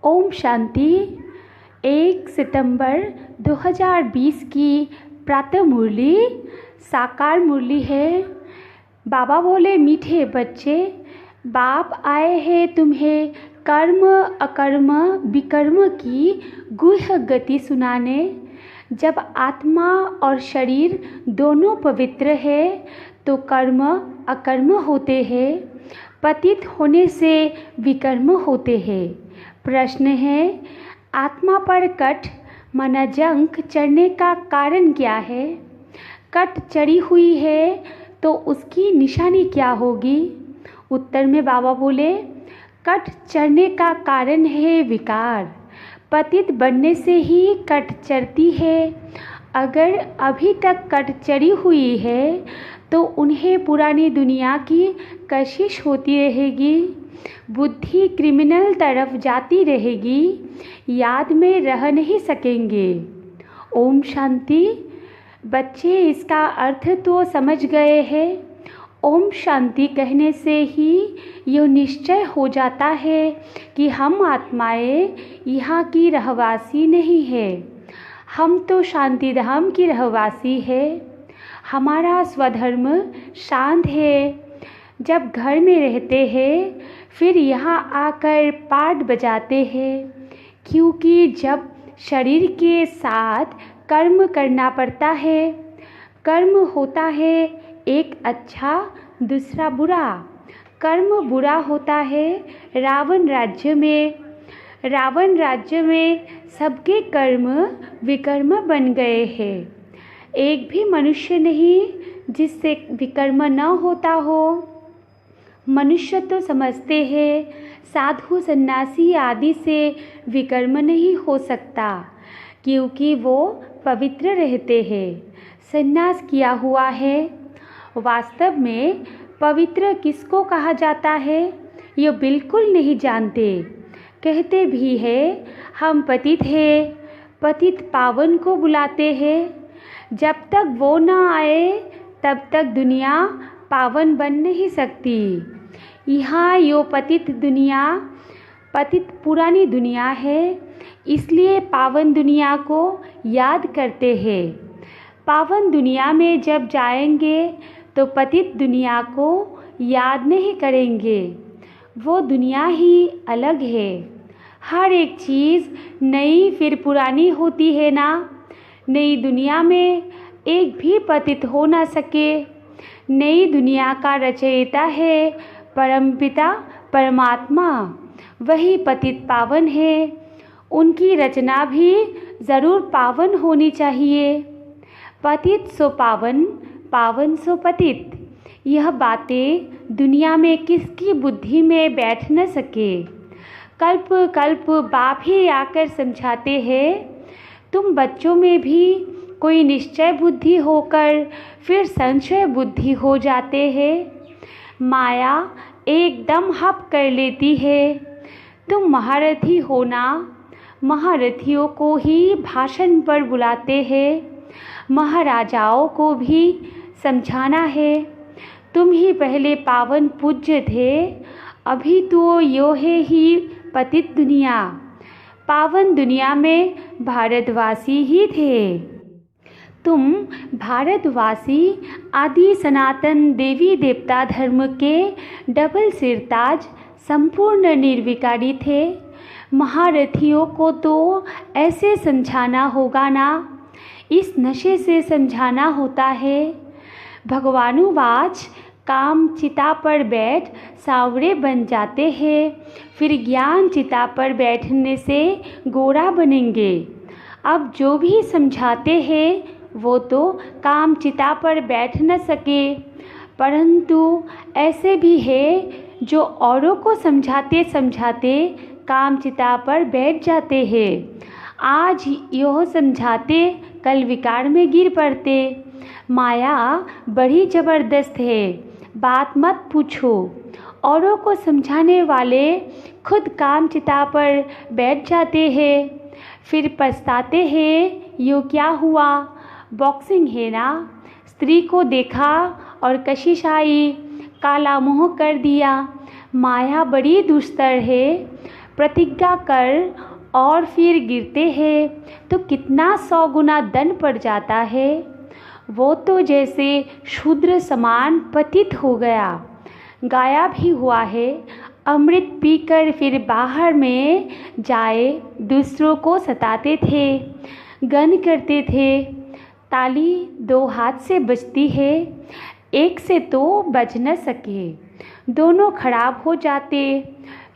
ओम शांति। 1 सितंबर 2020 की प्रातः मुरली साकार मुरली है। बाबा बोले, मीठे बच्चे, बाप आए हैं तुम्हें कर्म अकर्म विकर्म की गुह्य गति सुनाने। जब आत्मा और शरीर दोनों पवित्र है तो कर्म अकर्म होते हैं, पतित होने से विकर्म होते हैं। प्रश्न है, आत्मा पर कट माना जंक चढ़ने का कारण क्या है? कट चढ़ी हुई है तो उसकी निशानी क्या होगी? उत्तर में बाबा बोले, कट चढ़ने का कारण है विकार। पतित बनने से ही कट चढ़ती है। अगर अभी तक कट चढ़ी हुई है तो उन्हें पुरानी दुनिया की कशिश होती रहेगी। बुद्धि क्रिमिनल तरफ जाती रहेगी, याद में रह नहीं सकेंगे। ओम शांति। बच्चे इसका अर्थ तो समझ गए हैं। ओम शांति कहने से ही यह निश्चय हो जाता है कि हम आत्माएं यहाँ की रहवासी नहीं है, हम तो शांति धाम की रहवासी है। हमारा स्वधर्म शांत है। जब घर में रहते हैं फिर यहाँ आकर पाठ बजाते हैं, क्योंकि जब शरीर के साथ कर्म करना पड़ता है, कर्म होता है एक अच्छा दूसरा बुरा। कर्म बुरा होता है रावण राज्य में। रावण राज्य में सबके कर्म विकर्म बन गए हैं। एक भी मनुष्य नहीं जिससे विकर्म न होता हो। मनुष्य तो समझते हैं साधु सन्यासी आदि से विकर्म नहीं हो सकता, क्योंकि वो पवित्र रहते हैं, सन्यास किया हुआ है। वास्तव में पवित्र किसको कहा जाता है ये बिल्कुल नहीं जानते। कहते भी है हम पतित हैं, पतित पावन को बुलाते हैं। जब तक वो ना आए तब तक दुनिया पावन बन नहीं सकती। यहाँ यो पतित दुनिया, पतित पुरानी दुनिया है, इसलिए पावन दुनिया को याद करते हैं। पावन दुनिया में जब जाएंगे तो पतित दुनिया को याद नहीं करेंगे। वो दुनिया ही अलग है। हर एक चीज़ नई फिर पुरानी होती है ना। नई दुनिया में एक भी पतित हो ना सके। नई दुनिया का रचयिता है परमपिता परमात्मा, वही पतित पावन है। उनकी रचना भी ज़रूर पावन होनी चाहिए। पतित सो पावन, पावन सो पतित, यह बातें दुनिया में किसकी बुद्धि में बैठ न सके। कल्प कल्प बाप ही आकर समझाते हैं। तुम बच्चों में भी कोई निश्चय बुद्धि होकर फिर संशय बुद्धि हो जाते हैं। माया एकदम हप कर लेती है। तुम महारथी हो ना, महारथियों को ही भाषण पर बुलाते हैं। महाराजाओं को भी समझाना है। तुम ही पहले पावन पूज्य थे, अभी तो यो है ही पतित दुनिया। पावन दुनिया में भारतवासी ही थे। तुम भारतवासी आदि सनातन देवी देवता धर्म के डबल सिरताज संपूर्ण निर्विकारी थे। महारथियों को तो ऐसे समझाना होगा ना, इस नशे से समझाना होता है। भगवानुवाच, काम चिता पर बैठ सांवरे बन जाते हैं, फिर ज्ञान चिता पर बैठने से गोरा बनेंगे। अब जो भी समझाते हैं वो तो काम चिता पर बैठ न सके, परंतु ऐसे भी है जो औरों को समझाते समझाते काम चिता पर बैठ जाते हैं। आज यह समझाते कल विकार में गिर पड़ते। माया बड़ी ज़बरदस्त है, बात मत पूछो। औरों को समझाने वाले खुद काम चिता पर बैठ जाते हैं, फिर पछताते हैं यो क्या हुआ। बॉक्सिंग है ना, स्त्री को देखा और कशिश आई, काला मुँह कर दिया। माया बड़ी दुस्तर है, प्रतिज्ञा कर और फिर गिरते हैं तो कितना 100 गुना दंड पड़ जाता है। वो तो जैसे शूद्र समान पतित हो गया, गाया भी हुआ है। अमृत पीकर फिर बाहर में जाए दूसरों को सताते थे, गन करते थे। ताली 2 हाथ से बजती है, एक से तो बज न सके, दोनों खराब हो जाते।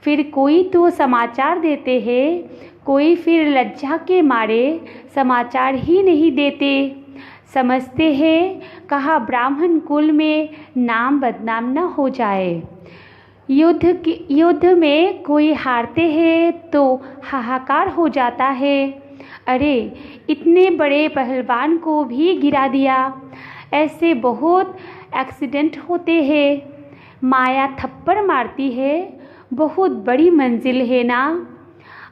फिर कोई तो समाचार देते हैं, कोई फिर लज्जा के मारे समाचार ही नहीं देते। समझते हैं कहा ब्राह्मण कुल में नाम बदनाम न हो जाए। युद्ध में कोई हारते हैं तो हाहाकार हो जाता है। अरे इतने बड़े पहलवान को भी गिरा दिया। ऐसे बहुत एक्सीडेंट होते हैं। माया थप्पड़ मारती है, बहुत बड़ी मंजिल है ना।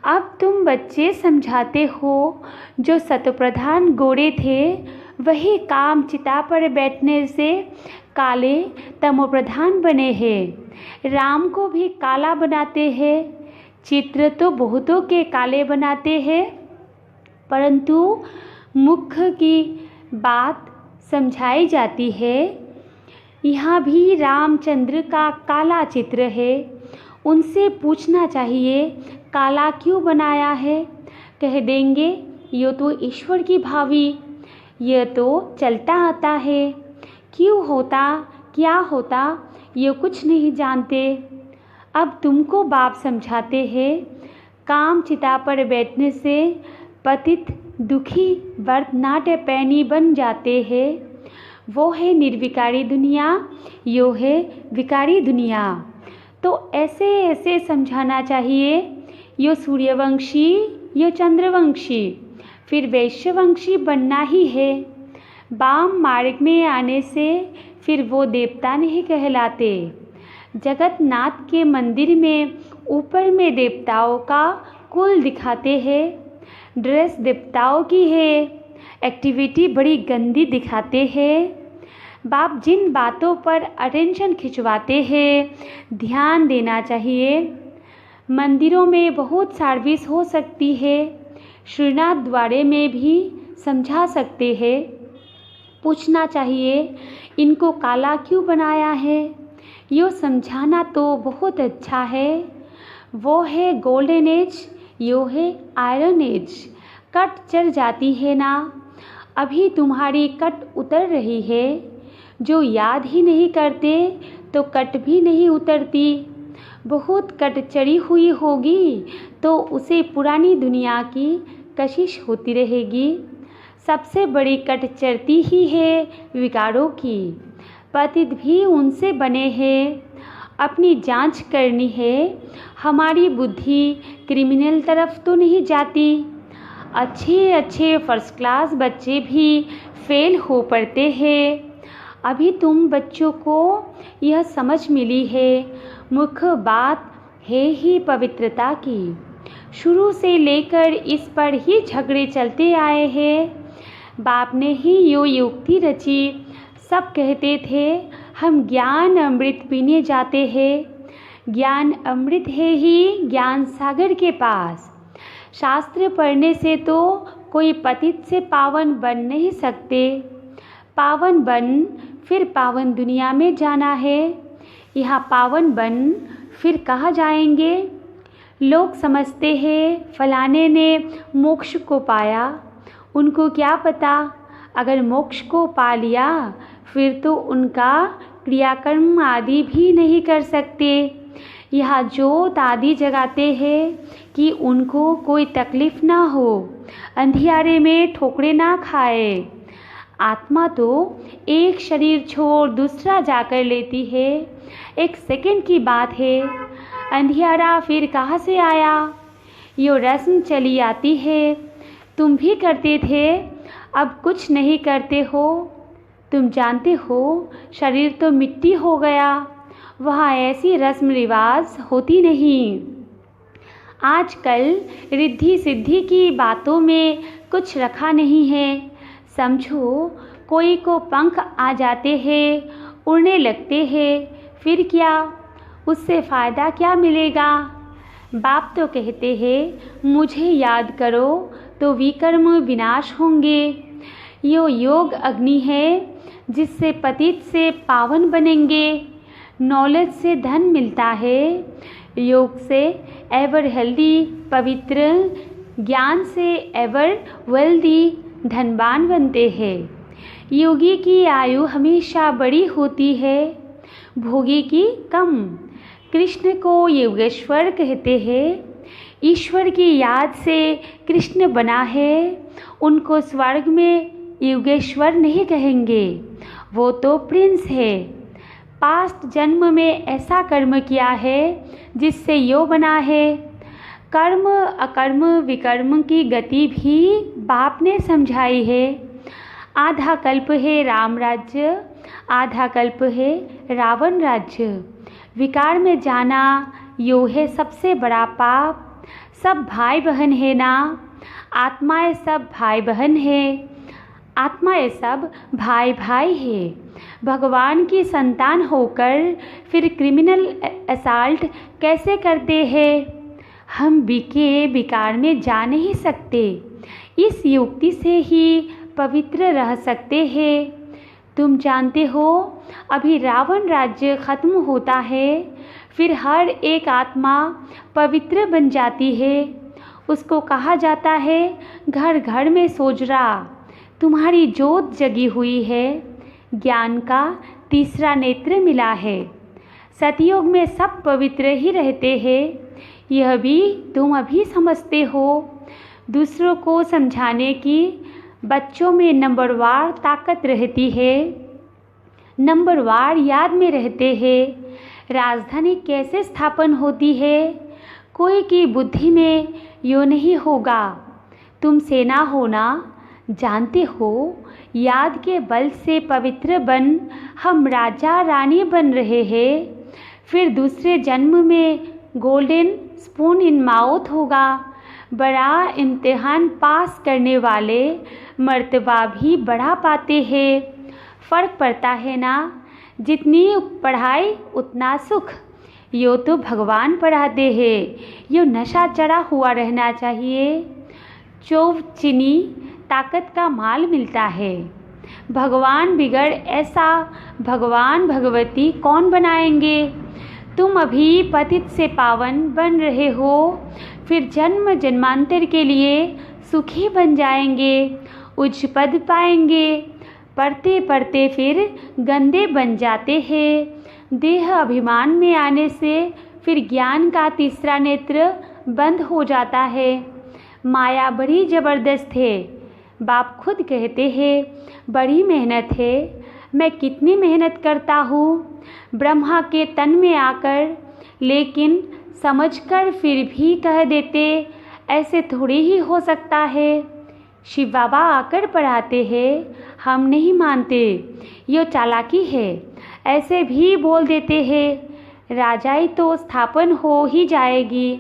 अब तुम बच्चे समझाते हो, जो सतप्रधान गोरे थे वही काम चिता पर बैठने से काले तमोप्रधान बने हैं। राम को भी काला बनाते हैं। चित्र तो बहुतों के काले बनाते हैं, परंतु मुख्य की बात समझाई जाती है। यहाँ भी रामचंद्र का काला चित्र है। उनसे पूछना चाहिए काला क्यों बनाया है। कह देंगे ये तो ईश्वर की भावी, यह तो चलता आता है। क्यों होता क्या होता ये कुछ नहीं जानते। अब तुमको बाप समझाते हैं, काम चिता पर बैठने से पतित दुखी भरतनाट्य पैनी बन जाते हैं। वो है निर्विकारी दुनिया, यो है विकारी दुनिया। तो ऐसे ऐसे समझाना चाहिए। यो सूर्यवंशी, यो चंद्रवंशी, फिर वैश्यवंशी बनना ही है। वाम मार्ग में आने से फिर वो देवता नहीं कहलाते। जगन्नाथ के मंदिर में ऊपर में देवताओं का कुल दिखाते हैं। ड्रेस देवताओं की है, एक्टिविटी बड़ी गंदी दिखाते हैं। बाप जिन बातों पर अटेंशन खिंचवाते हैं, ध्यान देना चाहिए। मंदिरों में बहुत सर्विस हो सकती है। श्रीनाथ द्वारे में भी समझा सकते हैं। पूछना चाहिए इनको काला क्यों बनाया है। यो समझाना तो बहुत अच्छा है। वो है गोल्डन एज, यो है आयरन एज। कट चढ़ जाती है ना, अभी तुम्हारी कट उतर रही है। जो याद ही नहीं करते तो कट भी नहीं उतरती। बहुत कट चढ़ी हुई होगी तो उसे पुरानी दुनिया की कशिश होती रहेगी। सबसे बड़ी कट चढ़ती ही है विकारों की। पतित भी उनसे बने हैं। अपनी जांच करनी है, हमारी बुद्धि क्रिमिनल तरफ तो नहीं जाती। अच्छे अच्छे फर्स्ट क्लास बच्चे भी फेल हो पड़ते हैं। अभी तुम बच्चों को यह समझ मिली है। मुख्य बात है ही पवित्रता की। शुरू से लेकर इस पर ही झगड़े चलते आए हैं। बाप ने ही यो युक्ति रची। सब कहते थे हम ज्ञान अमृत पीने जाते हैं। ज्ञान अमृत है ही ज्ञान सागर के पास। शास्त्र पढ़ने से तो कोई पतित से पावन बन नहीं सकते। पावन बन फिर पावन दुनिया में जाना है। यहाँ पावन बन फिर कहाँ जाएंगे। लोग समझते हैं फलाने ने मोक्ष को पाया। उनको क्या पता, अगर मोक्ष को पा लिया फिर तो उनका क्रियाकर्म आदि भी नहीं कर सकते। यहाँ जोत आदि जगाते हैं कि उनको कोई तकलीफ ना हो, अंधियारे में ठोकरे ना खाए। आत्मा तो एक शरीर छोड़ दूसरा जाकर लेती है, एक सेकंड की बात है। अंधियारा फिर कहाँ से आया। यो रस्म चली आती है। तुम भी करते थे, अब कुछ नहीं करते हो। तुम जानते हो शरीर तो मिट्टी हो गया, वहाँ ऐसी रस्म रिवाज होती नहीं। आजकल रिद्धि सिद्धि की बातों में कुछ रखा नहीं है। समझो कोई को पंख आ जाते हैं, उड़ने लगते हैं, फिर क्या, उससे फ़ायदा क्या मिलेगा। बाप तो कहते हैं मुझे याद करो तो विकर्म विनाश होंगे। यो योग अग्नि है जिससे पतित से पावन बनेंगे। नॉलेज से धन मिलता है, योग से एवर हेल्दी पवित्र, ज्ञान से एवर वेल्दी धनवान बनते हैं। योगी की आयु हमेशा बड़ी होती है, भोगी की कम। कृष्ण को योगेश्वर कहते हैं। ईश्वर की याद से कृष्ण बना है, उनको स्वर्ग में योगेश्वर नहीं कहेंगे, वो तो प्रिंस है। पास्ट जन्म में ऐसा कर्म किया है जिससे यो बना है। कर्म अकर्म विकर्म की गति भी बाप ने समझाई है। आधा कल्प है राम राज्य, आधा कल्प है रावण राज्य। विकार में जाना यो है सबसे बड़ा पाप। सब भाई बहन है ना, आत्माएं सब भाई बहन है, आत्माएं सब भाई भाई है। भगवान की संतान होकर फिर क्रिमिनल असाल्ट कैसे करते हैं? हम बिके विकार में जा नहीं सकते, इस युक्ति से ही पवित्र रह सकते हैं। तुम जानते हो अभी रावण राज्य खत्म होता है, फिर हर एक आत्मा पवित्र बन जाती है। उसको कहा जाता है घर घर में सोजरा, तुम्हारी जोत जगी हुई है, ज्ञान का तीसरा नेत्र मिला है। सतयुग में सब पवित्र ही रहते हैं, यह भी तुम अभी समझते हो। दूसरों को समझाने की बच्चों में नंबरवार ताकत रहती है, नंबरवार याद में रहते हैं। राजधानी कैसे स्थापन होती है? कोई की बुद्धि में यो नहीं होगा। तुम सेना हो ना, जानते हो याद के बल से पवित्र बन हम राजा रानी बन रहे हैं। फिर दूसरे जन्म में गोल्डन स्पून इन माउथ होगा। बड़ा इम्तिहान पास करने वाले मर्तबा भी बढ़ा पाते हैं। फ़र्क पड़ता है ना, जितनी पढ़ाई उतना सुख। यो तो भगवान पढ़ाते हैं, यो नशा चढ़ा हुआ रहना चाहिए। चौव चीनी ताकत का माल मिलता है। भगवान बिगड़ ऐसा भगवान भगवती कौन बनाएंगे? तुम अभी पतित से पावन बन रहे हो, फिर जन्म जन्मांतर के लिए सुखी बन जाएंगे, उच्च पद पाएंगे। पढ़ते पढ़ते फिर गंदे बन जाते हैं। देह अभिमान में आने से फिर ज्ञान का तीसरा नेत्र बंद हो जाता है। माया बड़ी ज़बरदस्त है। बाप खुद कहते हैं बड़ी मेहनत है। मैं कितनी मेहनत करता हूँ ब्रह्मा के तन में आकर, लेकिन समझकर फिर भी कह देते ऐसे थोड़ी ही हो सकता है। शिव बाबा आकर पढ़ाते हैं, हम नहीं मानते, ये चालाकी है। ऐसे भी बोल देते हैं राजाई तो स्थापन हो ही जाएगी।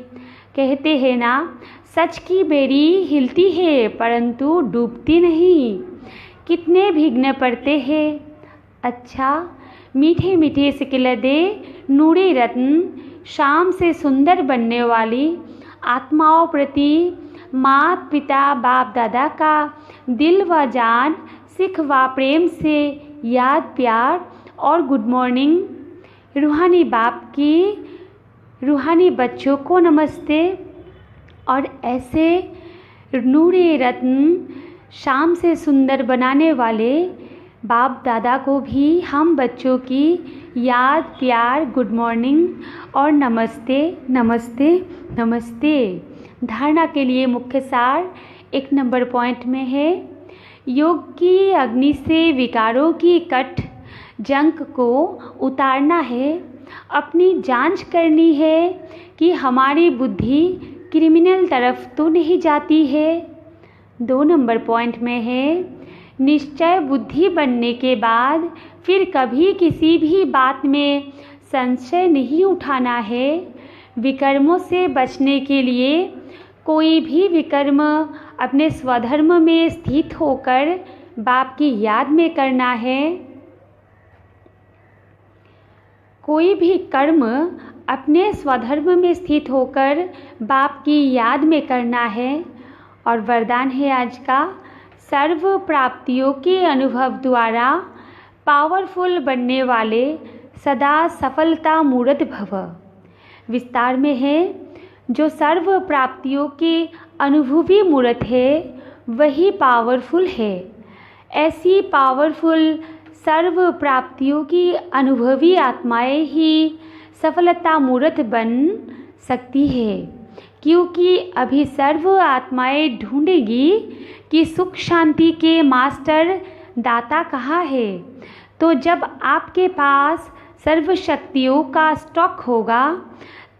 कहते हैं ना सच की बेड़ी हिलती है परंतु डूबती नहीं। कितने भीगने पड़ते हैं। अच्छा, मीठे मीठे सिकलदे नूरे रत्न, शाम से सुंदर बनने वाली आत्माओं प्रति मात पिता बाप दादा का दिल व जान सिख व प्रेम से याद प्यार और गुड मॉर्निंग। रूहानी बाप की रूहानी बच्चों को नमस्ते। और ऐसे नूरे रत्न शाम से सुंदर बनाने वाले बाप दादा को भी हम बच्चों की याद प्यार गुड मॉर्निंग और नमस्ते नमस्ते नमस्ते। धारणा के लिए मुख्य सार 1 नंबर पॉइंट में है। योग की अग्नि से विकारों की कट जंक को उतारना है। अपनी जांच करनी है कि हमारी बुद्धि क्रिमिनल तरफ तो नहीं जाती है। 2 नंबर पॉइंट में है निश्चय बुद्धि बनने के बाद फिर कभी किसी भी बात में संशय नहीं उठाना है। विकर्मों से बचने के लिए कोई भी विकर्म अपने स्वधर्म में स्थित होकर बाप की याद में करना है। कोई भी कर्म अपने स्वधर्म में स्थित होकर बाप की याद में करना है। और वरदान है आज का, सर्व प्राप्तियों के अनुभव द्वारा पावरफुल बनने वाले सदा सफलता मूर्त भव। विस्तार में है, जो सर्व प्राप्तियों के अनुभवी मूर्त है वही पावरफुल है। ऐसी पावरफुल सर्व प्राप्तियों की अनुभवी आत्माएं ही सफलता मूर्त बन सकती है, क्योंकि अभी सर्व आत्माएं ढूंढेगी कि सुख शांति के मास्टर दाता कहाँ है। तो जब आपके पास सर्व शक्तियों का स्टॉक होगा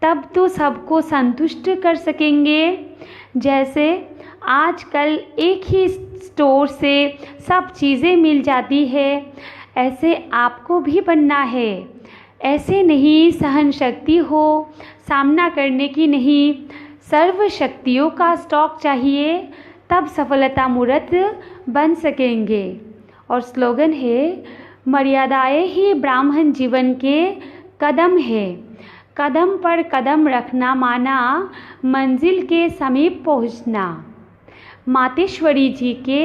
तब तो सबको संतुष्ट कर सकेंगे। जैसे आजकल एक ही स्टोर से सब चीज़ें मिल जाती है, ऐसे आपको भी बनना है। ऐसे नहीं सहन शक्ति हो सामना करने की नहीं, सर्व शक्तियों का स्टॉक चाहिए, तब सफलता मूर्त बन सकेंगे। और स्लोगन है, मर्यादाएं ही ब्राह्मण जीवन के कदम है, कदम पर कदम रखना माना मंजिल के समीप पहुंचना। मातेश्वरी जी के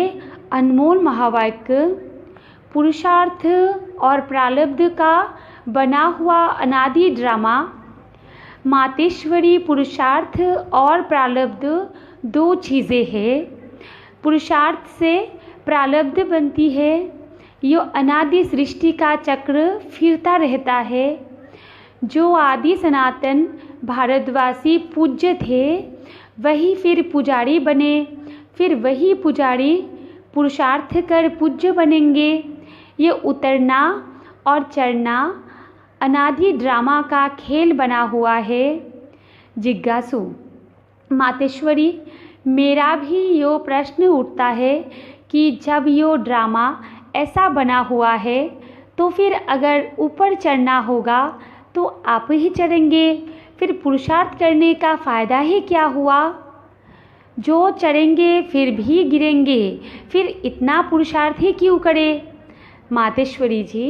अनमोल महावाक्य, पुरुषार्थ और प्रारब्ध का बना हुआ अनादि ड्रामा। मातेश्वरी पुरुषार्थ और प्रारब्ध दो चीज़ें हैं। पुरुषार्थ से प्रारब्ध बनती है, यो अनादि सृष्टि का चक्र फिरता रहता है। जो आदि सनातन भारतवासी पूज्य थे वही फिर पुजारी बने, फिर वही पुजारी पुरुषार्थ कर पूज्य बनेंगे। ये उतरना और चढ़ना अनादि ड्रामा का खेल बना हुआ है। जिज्ञासु मातेश्वरी, मेरा भी यो प्रश्न उठता है कि जब यो ड्रामा ऐसा बना हुआ है तो फिर अगर ऊपर चढ़ना होगा तो आप ही चढ़ेंगे, फिर पुरुषार्थ करने का फ़ायदा ही क्या हुआ। जो चढ़ेंगे फिर भी गिरेंगे, फिर इतना पुरुषार्थ ही क्यों करें। मातेश्वरी जी,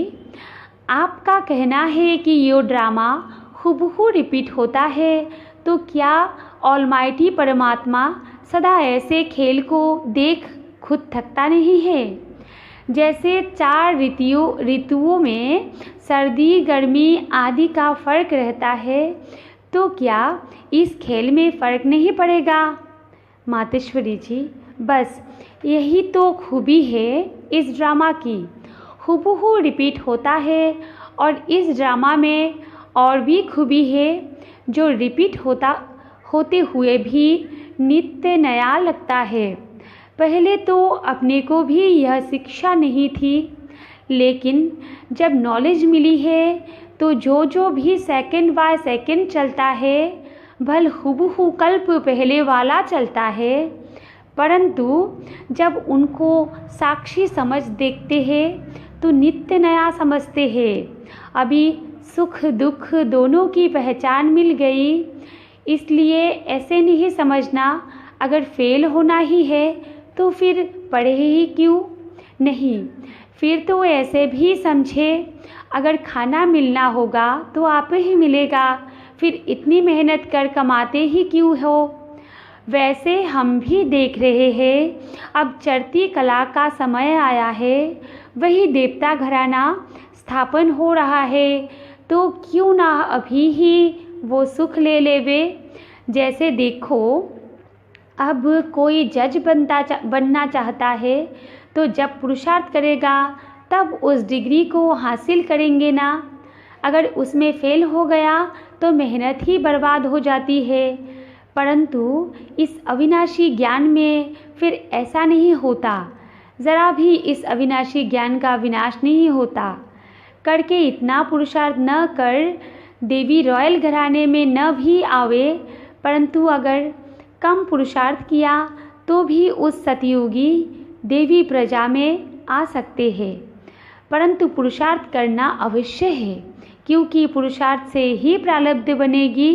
आपका कहना है कि यो ड्रामा हुबहू रिपीट होता है, तो क्या ऑलमाइटी परमात्मा सदा ऐसे खेल को देख खुद थकता नहीं है। जैसे 4 ऋतुओं में सर्दी गर्मी आदि का फर्क रहता है, तो क्या इस खेल में फ़र्क नहीं पड़ेगा। मातेश्वरी जी, बस यही तो खूबी है इस ड्रामा की, हुबहू रिपीट होता है। और इस ड्रामा में और भी खूबी है, जो रिपीट होते हुए भी नित्य नया लगता है। पहले तो अपने को भी यह शिक्षा नहीं थी, लेकिन जब नॉलेज मिली है तो जो भी सेकंड बाय सेकंड चलता है भल हुबहू कल्प पहले वाला चलता है। परंतु जब उनको साक्षी समझ देखते हैं तो नित्य नया समझते हैं। अभी सुख दुख दोनों की पहचान मिल गई, इसलिए ऐसे नहीं समझना अगर फेल होना ही है तो फिर पढ़े ही क्यों नहीं। फिर तो ऐसे भी समझे, अगर खाना मिलना होगा तो आप ही मिलेगा, फिर इतनी मेहनत कर कमाते ही क्यों हो। वैसे हम भी देख रहे हैं, अब चढ़ती कला का समय आया है, वही देवता घराना स्थापन हो रहा है, तो क्यों ना अभी ही वो सुख ले लेवे। जैसे देखो, अब कोई जज बनना चाहता है तो जब पुरुषार्थ करेगा तब उस डिग्री को हासिल करेंगे ना। अगर उसमें फेल हो गया तो मेहनत ही बर्बाद हो जाती है। परंतु इस अविनाशी ज्ञान में फिर ऐसा नहीं होता, ज़रा भी इस अविनाशी ज्ञान का विनाश नहीं होता। करके इतना पुरुषार्थ न कर देवी रॉयल घराने में न भी आवे, परंतु अगर कम पुरुषार्थ किया तो भी उस सतयुगी देवी प्रजा में आ सकते हैं। परंतु पुरुषार्थ करना अवश्य है, क्योंकि पुरुषार्थ से ही प्रारब्ध बनेगी।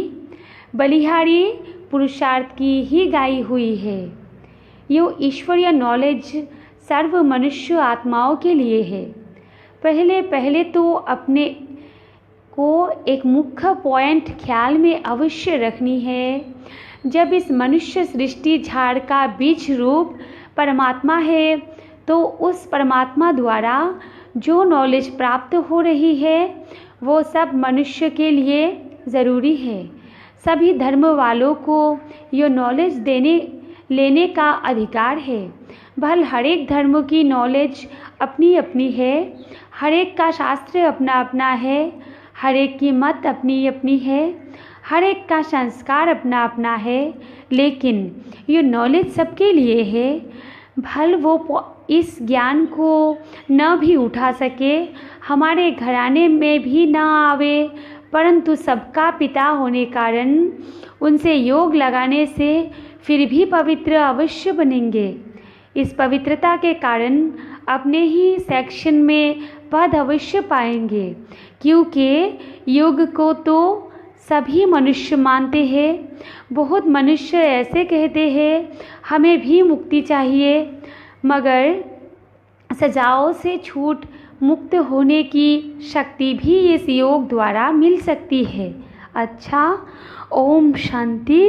बलिहारी पुरुषार्थ की ही गाई हुई है। यो ईश्वरीय नॉलेज सर्व मनुष्य आत्माओं के लिए है। पहले तो अपने को एक मुख्य पॉइंट ख्याल में अवश्य रखनी है। जब इस मनुष्य सृष्टि झाड़ का बीज रूप परमात्मा है, तो उस परमात्मा द्वारा जो नॉलेज प्राप्त हो रही है वो सब मनुष्य के लिए ज़रूरी है। सभी धर्म वालों को ये नॉलेज लेने का अधिकार है। भल हर एक धर्म की नॉलेज अपनी अपनी है, हर एक का शास्त्र अपना अपना है, हर एक की मत अपनी अपनी है, हर एक का संस्कार अपना अपना है, लेकिन ये नॉलेज सबके लिए है। भल वो इस ज्ञान को न भी उठा सके, हमारे घराने में भी न आवे, परंतु सबका पिता होने कारण उनसे योग लगाने से फिर भी पवित्र अवश्य बनेंगे। इस पवित्रता के कारण अपने ही सेक्शन में पद अवश्य पाएंगे, क्योंकि योग को तो सभी मनुष्य मानते हैं। बहुत मनुष्य ऐसे कहते हैं हमें भी मुक्ति चाहिए, मगर सजाओं से छूट मुक्त होने की शक्ति भी इस योग द्वारा मिल सकती है। अच्छा, ओम शांति।